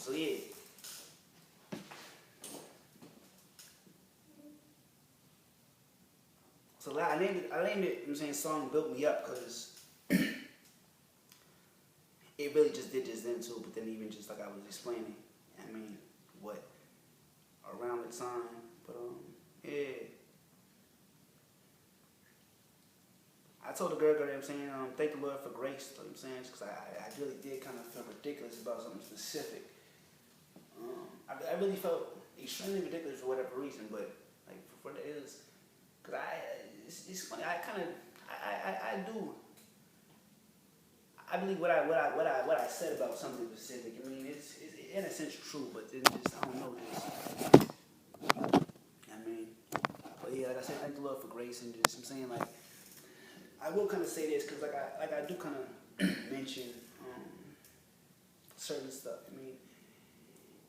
So yeah. So I named it, you know what I'm saying, song Built Me Up because it really just did just then too, but then even just like I was explaining, I mean, what, around the time, but yeah. I told the girl, you know what I'm saying, thank the Lord for grace, you know what I'm saying, because I really did kind of feel ridiculous about something specific. I really felt extremely ridiculous for whatever reason, but like for the is, because it's funny, I kind of, I do, I believe what I said about something specific. I mean, it's in a sense true, but then just I don't know this. I mean, but yeah, like I said, thank the Lord for grace and just I'm saying like I will kind of say this because like I do kind of mention certain stuff. I mean,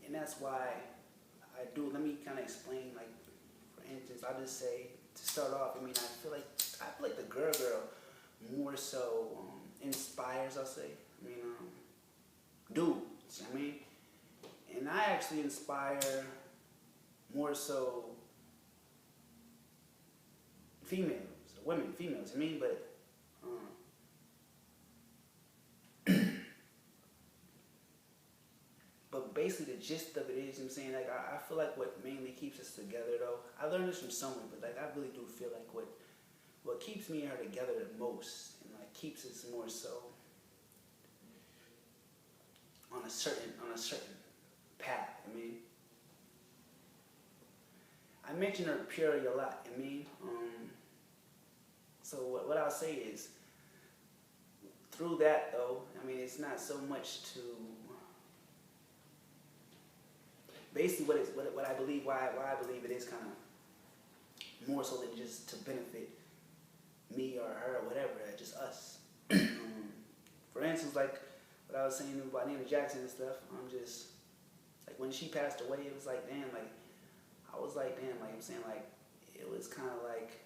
and that's why I do. Let me kind of explain. Like for instance, I'll just say to start off. I mean, I feel like the girl more so inspires. I'll say. I mean, dudes. I mean, and I actually inspire more so females, women, females. I mean, but but basically the gist of it is, you know what I'm saying, like I feel like what mainly keeps us together though. I learned this from someone, but like I really do feel like what keeps me and her together the most and like keeps us more so on a certain path. I mean, I mention her purity a lot. I mean, so what I'll say is through that though, I mean it's not so much to basically what I believe why I believe it is kind of more so than just to benefit me or her or whatever, just us. For instance, like what I was saying about Nina Jackson and stuff, I'm just like when she passed away, it was like damn, like I was like damn, like I'm saying like it was kind of like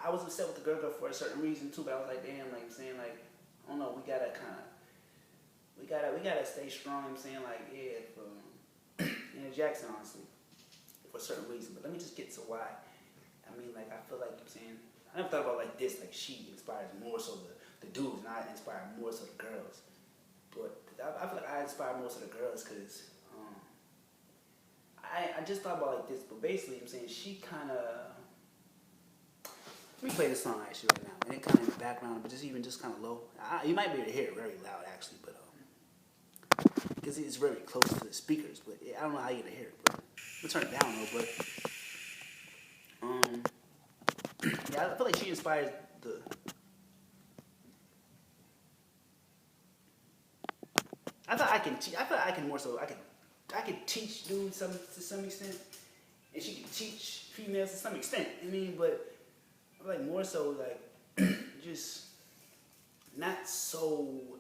I was upset with the girl for a certain reason too, but I was like damn, like I'm saying like I don't know, we gotta stay strong. I'm saying like yeah, for Nina Jackson honestly for a certain reason, but let me just get to why. I mean, like, I feel like I'm saying, I never thought about like this, like she inspires more so the dudes, and I inspire more so the girls. But I feel like I inspire most of the girls because I just thought about like this, but basically I'm saying she kind of, let me play this song actually right now, and it kind of in the background, but just kind of low. You might be able to hear it very loud actually, but because it's very close to the speakers, but I don't know how you're gonna hear it, but we'll turn it down though, but yeah, I feel like she inspires the. I feel like I can more so. I can teach dudes to some extent, and she can teach females to some extent. I mean, but I feel like more so like just not so.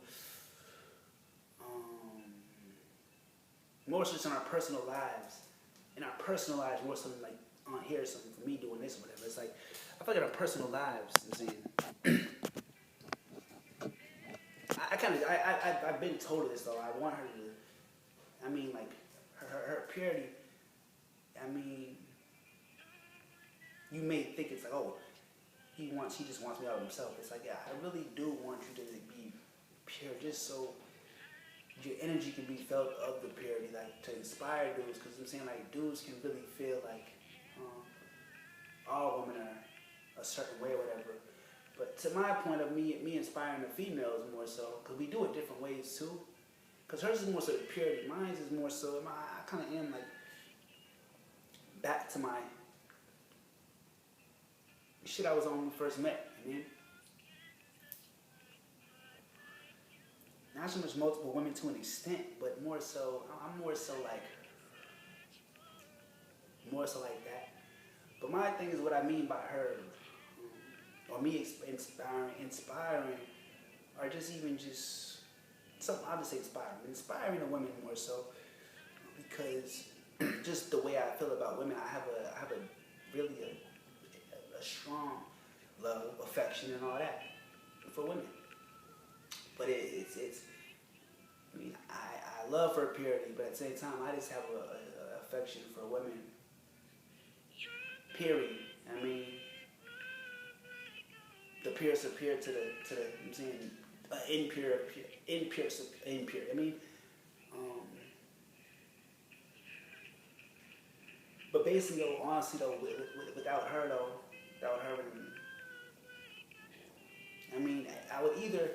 More so just in our personal lives, more so than like on here something for me doing this or whatever. It's like I feel like in our personal lives, I'm saying. I've been told this though. I want her to. I mean, like her purity. I mean, you may think it's like, oh, he just wants me out of himself. It's like, yeah, I really do want you to be pure, just so your energy can be felt of the purity, like to inspire dudes. Because I'm saying like dudes can really feel like all women are a certain way or whatever. But to my point of me inspiring the females more so, because we do it different ways too. Because hers is more so the purity, mine is more so, I kind of am like back to my shit I was on when we first met, you know? Not so much multiple women to an extent, but more so, I'm more so like that. But my thing is what I mean by her, or me inspiring, or just even just something. I'll just say inspiring the women more so, because just the way I feel about women, I have a really a strong affection and all that for women. But it's I mean, I love her purity, but at the same time, I just have a affection for women. Period. I mean, the pure superior to the I'm saying, impure. I mean, but basically, though, honestly, though, without her, I mean, I would either,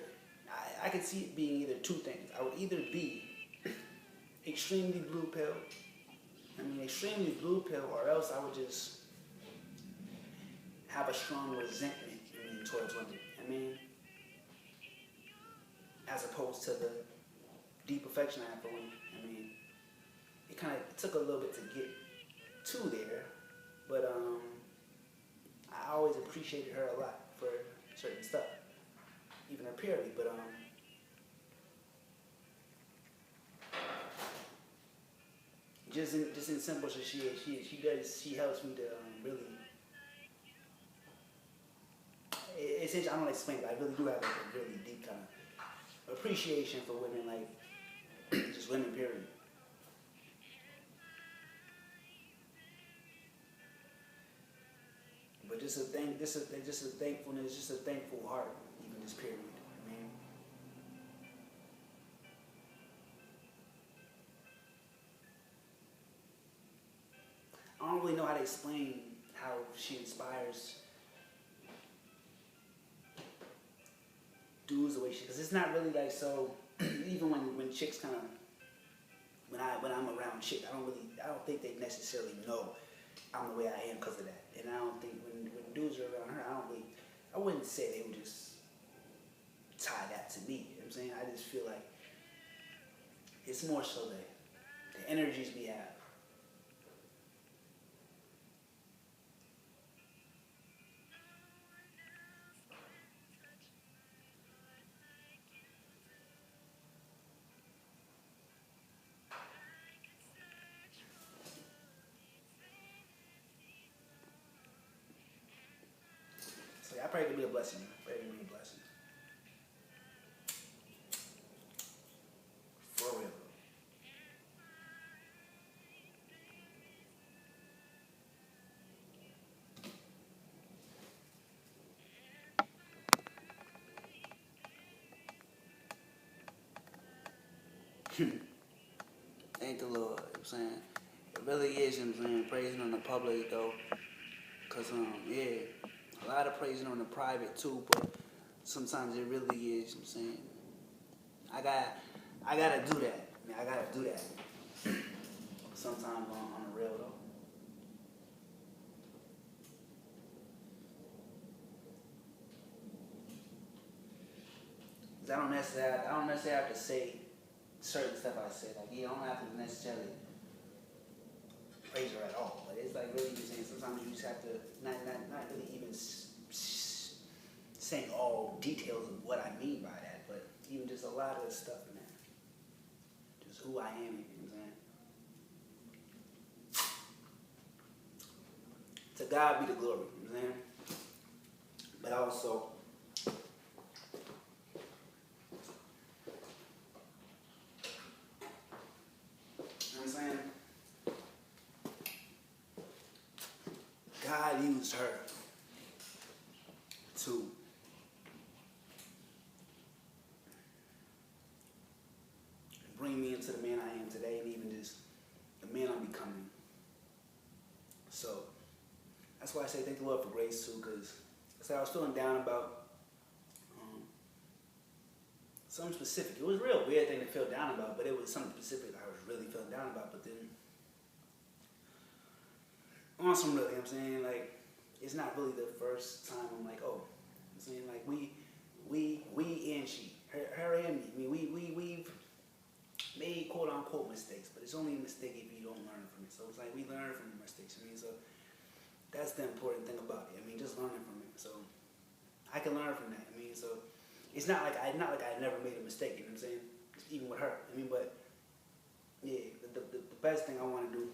I could see it being either two things. I would either be extremely blue pill, extremely blue pill, or else I would just have a strong resentment, towards women. I mean, as opposed to the deep affection I have for women. I mean, it took a little bit to get to there, but I always appreciated her a lot for certain stuff, even her purity. But just in simple, she helps me to really. Essentially, I don't explain it, but I really do have like a really deep kind of appreciation for women, like just women, period. But just a thankfulness, just a thankful heart, even this period. I mean, I don't really know how to explain how she inspires dudes the way she, because it's not really like so. Even when chicks kind of, when I'm around chicks, I don't think they necessarily know I'm the way I am because of that. And I don't think when dudes are around her, I wouldn't say they would just tie that to me. You know what I'm saying? I just feel like it's more so the energies we have. So yeah, I pray it to be a blessing. I pray it to be a blessing. For real. Thank the Lord, you know what I'm saying? It really is, you know what I'm saying, praising on the public though. Cause yeah, a lot of praising on the private too, but sometimes it really is, you know what I'm saying? I gotta do that. I gotta do that. Sometimes on the real though. 'Cause I don't necessarily have to say certain stuff I say. Like, yeah, I don't have to necessarily praise her at all. But it's like really just saying sometimes you just have to not really even saying all details of what I mean by that, but even just a lot of the stuff in that. Just who I am, you know what I'm saying? To God be the glory, you know what I'm saying? But also, you know what I'm saying? God used her to bring me into the man I am today, and even just the man I'm becoming. So that's why I say thank the Lord for grace too, because I was feeling down about something specific. It was a real weird thing to feel down about, but it was something specific I was really feeling down about. But then on some real, you know what I'm saying, like, it's not really the first time I'm like, oh, I'm saying, like, we and she, her and me, we've made quote unquote mistakes, but it's only a mistake if you don't learn from it. So it's like we learn from the mistakes. So that's the important thing about it. Just learning from it. So I can learn from that. So it's not like I never made a mistake. You know what I'm saying? Even with her. But yeah, the best thing I want to do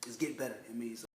is get better. So